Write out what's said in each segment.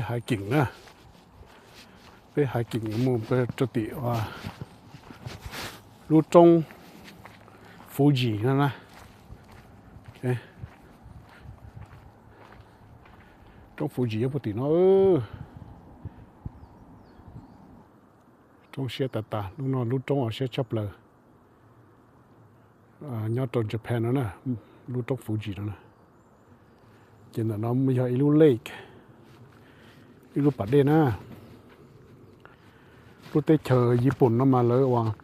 hải cảnh nữa về hải cảnh mua về cho tỷ và lúc trong Fuji nữa nè trong Fuji có tỷ nó trong xe tata lúc nào lúc trong ở xe chấp lời nhớ trong Japan nữa nè lúc trong Fuji nữa nè cho nên nó mới hay lúc lake lúc bắt đêm nè lúc tới chờ Nhật Bản nó mà lấy vào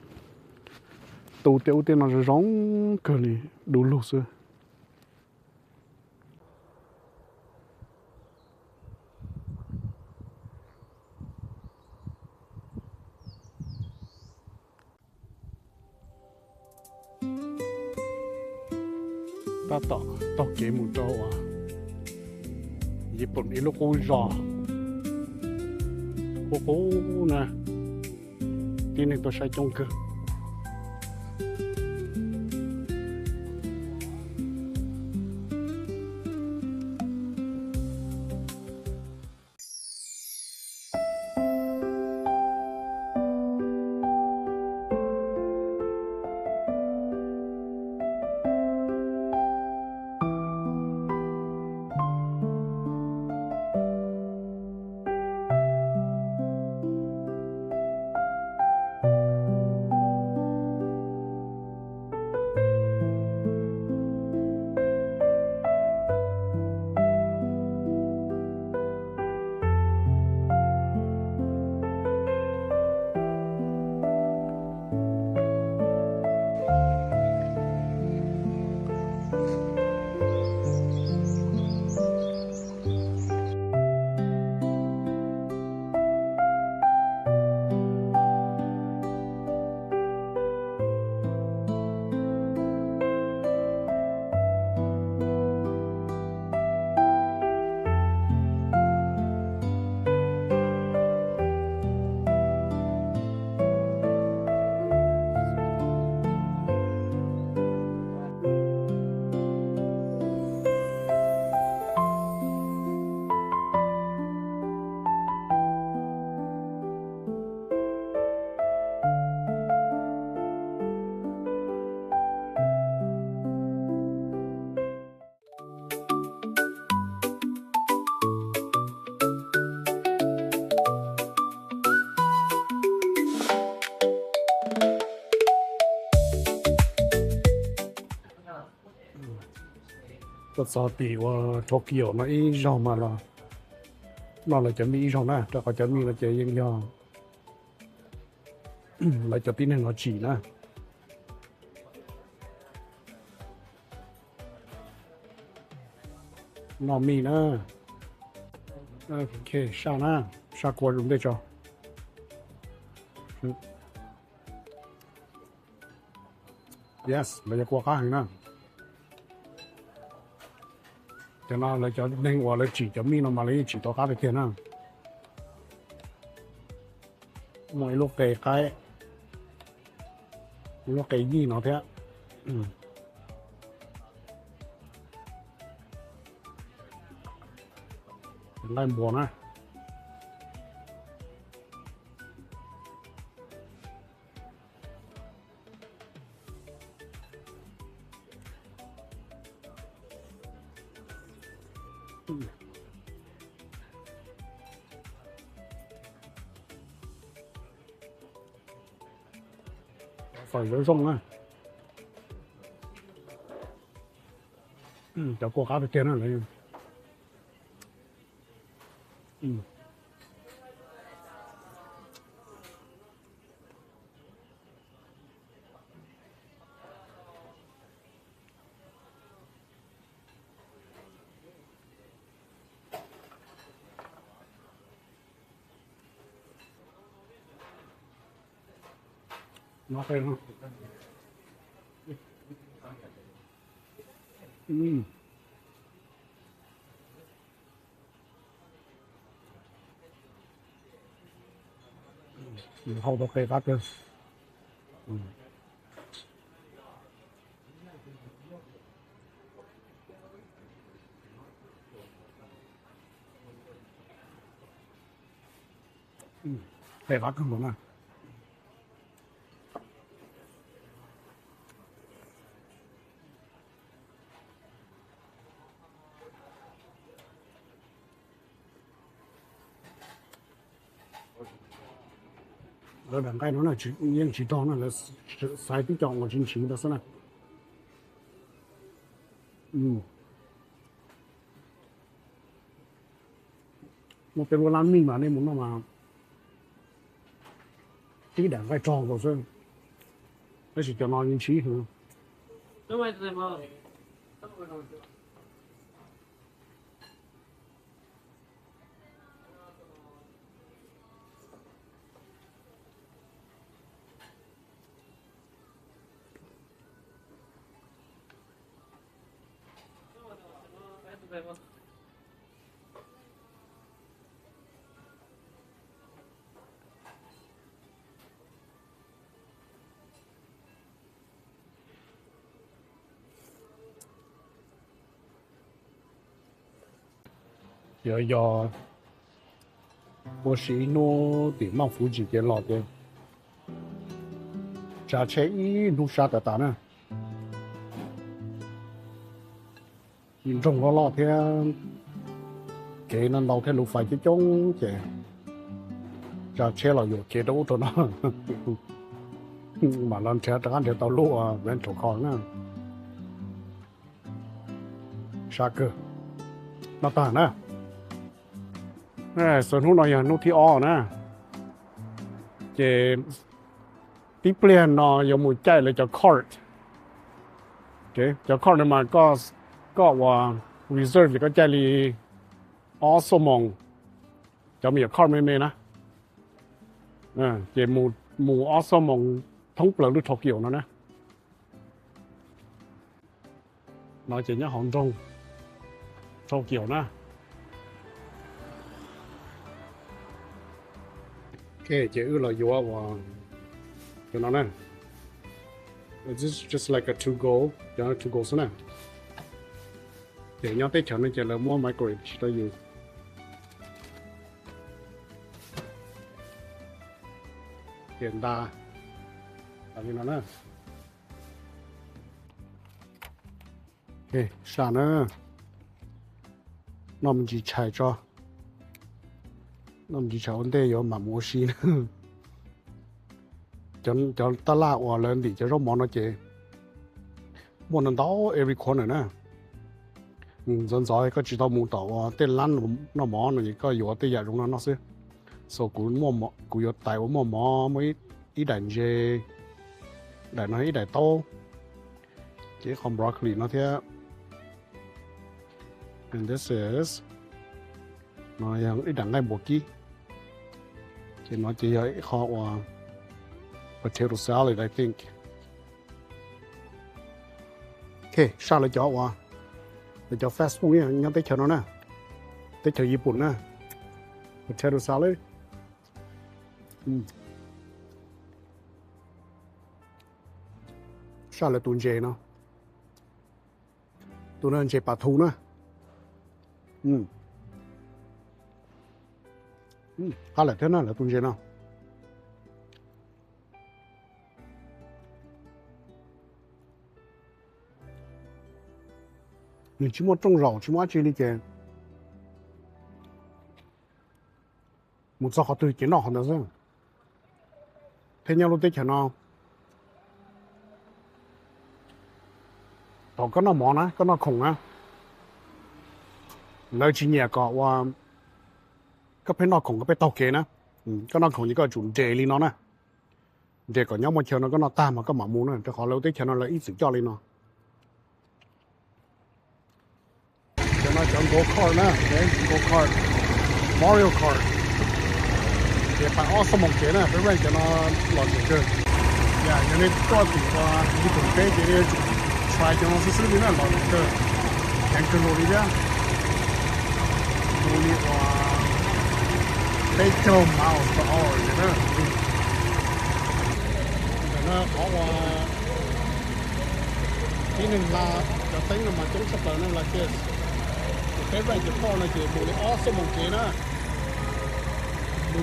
tàu tiêu nó rong cơ li đủ lúc xưa ta tỏ kế một trâu à Nhật Bản ít lúc cô giò cô nè tin này tôi sai trong cơ tôi sợ tỷ của Tokyo nó ít rau mà nó là chấm ít rau nè cho có chấm là chơi yên do lại cho tin nó chỉ nè nó mì nè ok sao nè sao qua dùng để cho yes bây giờ qua cá hàng nè cho nên là cho nên gọi là chỉ cho mình nó mà lấy chỉ to cá được tiền à mỗi lúc cái lúc cái gì nó thế lại buồn á phải với rong á cho cô cá được tiền rồi đấy nó phải không hauv đó cây cắt cơ để bắt con nó rồi đằng cái nó là chỉ to nó là sai tí chọn là chính đó sao này một cái đồ ăn mì mà nên muốn nó mà tí đằng cái tròn rồi sao nó chỉ cho nó như trí thôi giờ我是弄的忙附近的老的，揸車一路下得大呢，嚴重個老天，佢那老天路快啲中嘅，揸車落又佢都到啦，mà lần車當然到路啊，rental car 呢，啥個，那當然啦。ส่วนหุ้นเราอย่างนู้นที่อ้อนะเจที่เปลี่ยนเนาะยังมุ่งใจเลยจะคอร์ดเจจะคอร์ดเนี่ยมันก็ว่า reserve ก็ใจลีอ้อสมองจะมีคอร์ดไม่นะเจหมู่อ้อสมองท้องเปลือกหรือโตเกียวนะเราจะเนี่ยฮ่องกงโตเกียวนะOkay, chỉ là vô vào cho nó nè. This is just like a to go, cho nó to go thế này. Để nhau tới chọn nên chỉ là mua microwave chỉ là gì. Hiện đa, là như nó nè. Okay, sao nữa? Nó mình chỉ chạy cho. nó chỉ chọn đây có mà mua xí cho ta la qua lên thì cho nó món nó chế món nó đó every corner nè dân giỏi có chỉ tao mua tàu tên lăn nó món nó chỉ có yếu tên giả trong nó xí sau cú mua cú yếu tài của mua mới ít đàn dê đàn nó ít đàn to chỉ không broccoli nó thế and this is nó yang ít đàn ngay bộ kia thì nó chỉ là họ potato salad I think. Okay, sao lại cho để cho fast food nha, nhắm tới chờ nó nè, tới chờ Nhật Bản nè, potato salad. Sao lại tuần dê nó, tuần ăn dê bà thu nè. Hay là thế nào là tuần dê nào. Mình chỉ muốn trồng rau, chỉ muốn chơi đi kìa. Một số họ tự kiến nó hẳn đó rồi. Thế nhau lúc tích hả nó. Đó có nó món á, có nó khủng á. Nơi chỉ nhà có có phải nó khủng, có phải tàu kế nè. Có nó khủng như có chuẩn dê lên nó nè. Dê có nhau một chiều nó có nó tam mà có mà muốn nè. Cho họ lâu tích hả nó là ít sự cho lên nó. Nó chọn go-kart nè, đấy, go-kart, Mario Kart. Thì phải awesome một cái nè, phải vậy cho nó lọt được chưa? Yeah, cho nên có gì qua đi cùng cái thì try cho nó xử lý nó lọt được chưa? Anh cứ lôi đi ra, lôi đi qua 8 miles per hour vậy đó. Rồi nó có qua cái nên là cho tính là mà chúng sắp tới nó là kia. Cái vậy thì con là chỉ bộ awesome một cái nữa,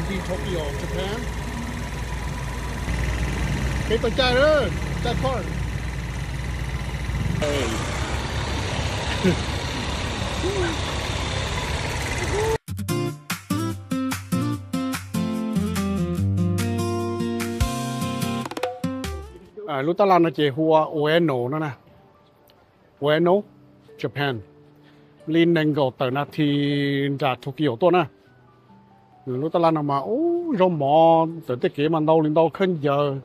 đi Tokyo, Japan. Cái tôi chạy đó, chạy con. Lúc ta làm nó chỉ hùa Ueno nữa nè. Ueno, Japan. Linh nâng gầu tới nè thì ra Tokyo tốt nè. Lúc ta làm nó mà rong mò tới cái kế mà đâu lên đâu khẩn giờ.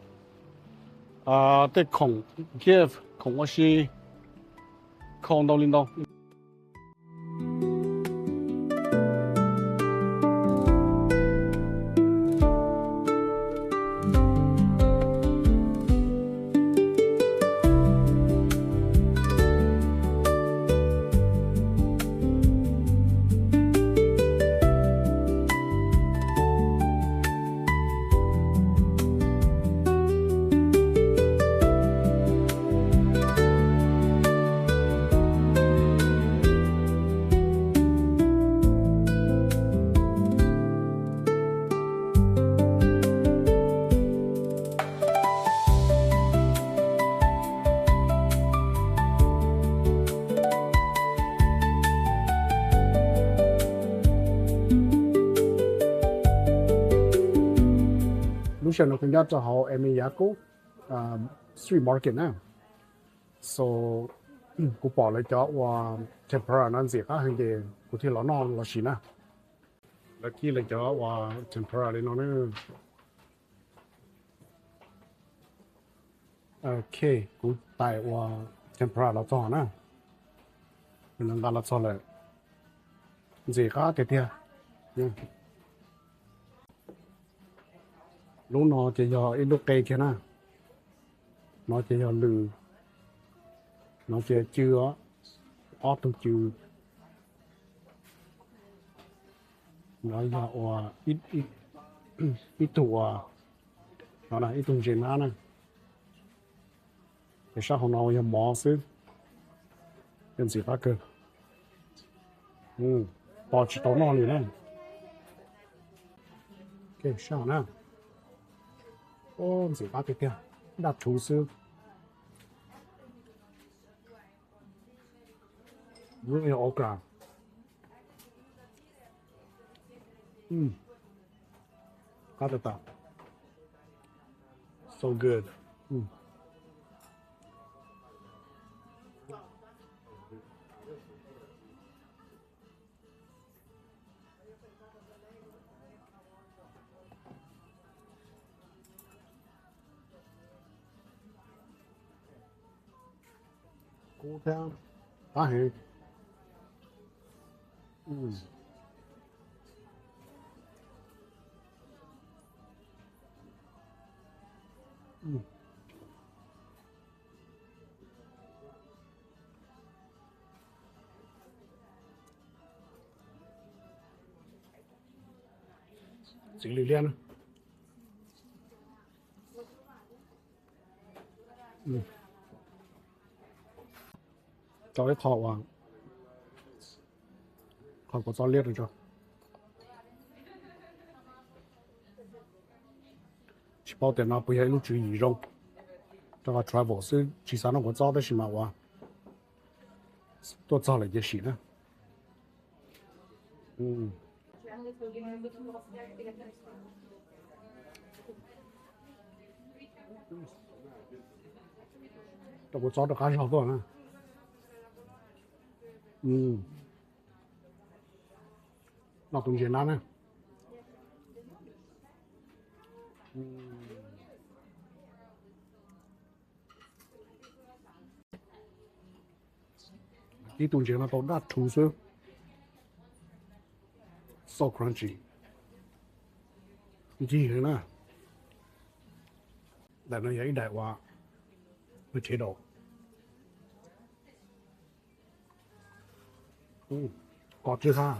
Tới khổng kia khổng uasi khổng đâu lên đâu. Lúc sau nó cũng nhớ cho họ em giá cố street market nè, so cũng bỏ lại cho và tempura nó gì khác hơn gì cũng thì nó non là gì nè, là khi lại cho và tempura lên nó nữa, ok cũng tại và tempura là cho nè, mình đang là cho lại gì khác cái kia, lúc nó chỉ do ít lúc cây kia nè, nó chỉ do lừ, nó chỉ chưa ót trong chưa, nó do ít ít tuổi, nó là ít tuổi trên nó nè, cái sao hôm nào giờ mò xứ, cái gì khác cơ, bỏ chỉ tao nó liền nè, cái sao nè. Gì ba cái kia đặt厨师 really okra got it up so good Cô theo tá hệ xử lý liền cho cái thọ vào còn có cho liệt được chưa chỉ bảo tiền nào bây giờ nó chú ý rồi cho cái travel sư chỉ sao nó có cho đấy mà wa tôi cho lại cái gì nữa tôi có cho được cái gì rồi nè nó cũng dễ nè cái tụng dễ nó tốt đã thủ sơ so crunchy gì nữa nè đại nó giấy đại hoa với chế độ có chưa ha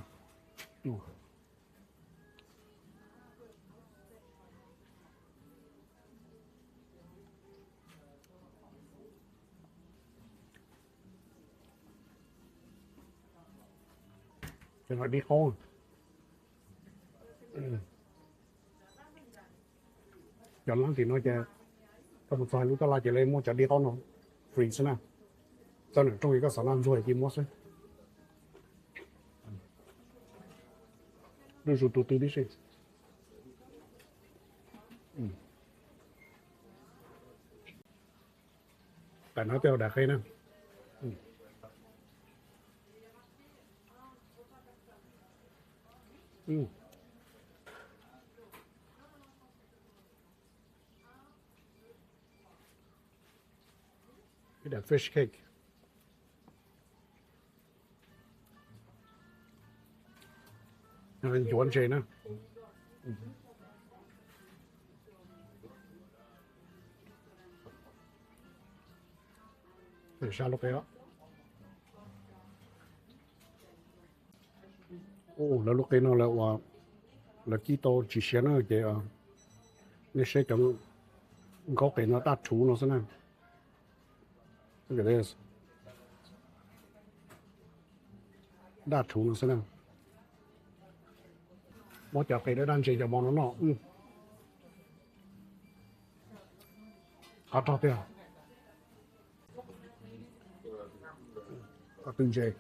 cho nó đi khô chọn lắm thì nó sẽ có một vài lúc ta lại chỉ lên mua chọn đi con nó free thế nào cho nên trong cái sản phẩm rồi thì mua xem đưa rồi từ từ đi xem tại nó tiêu đã cây nè cái là fish cake nó chuẩn chế nè để sao lúc đó là lúc đó nó là keto chỉ xem nó cái nó sẽ trong có cái nó đắt chú nó thế này look at this đắt chú nó thế này mỗi chợ cái đó đang chơi cho bọn nó hot top à có từng chơi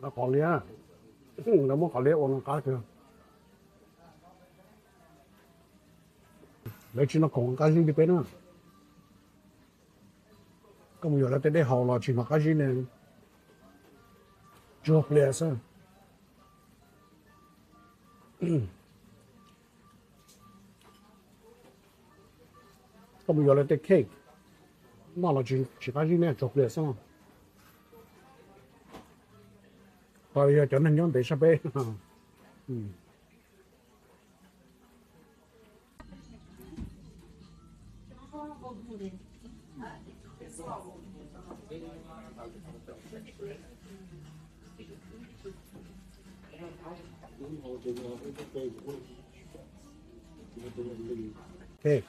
nó có lia nó muốn có lia uống cá kìa lấy chỉ nó còn cá gì đi bên nữa có một giờ là tới đây hầu là chỉ mà cá gì này chụp lia sao có một giờ là tới cake mà là chỉ cá gì này chụp lia sao rồi giờ cho nên nhóm để sắp bê ok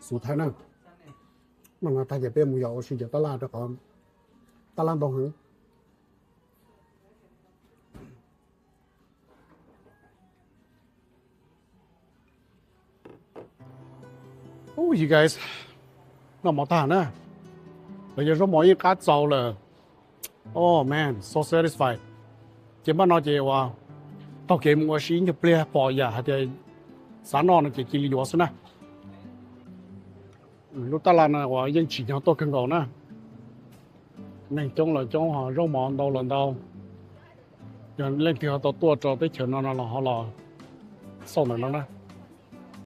số thái năng mà người ta chỉ biết một dầu sử dụng ta làm được không ta làm đồng hữu oh you guys nó mỏ thả nè bây giờ nó mỏ những cá trâu là oh man so satisfied chỉ mà nó chỉว่าtao kể một cái cái plea bỏ nhà hay là sáng nó chỉ chỉ liều xí nè lúc ta làm làว่ายังchỉ nhau tôi cần cầu nè nên trong là trong họ rau món đâu lần đâu rồi lên thì họ tao tua cho tới chiều nó là họ là sau này nó nè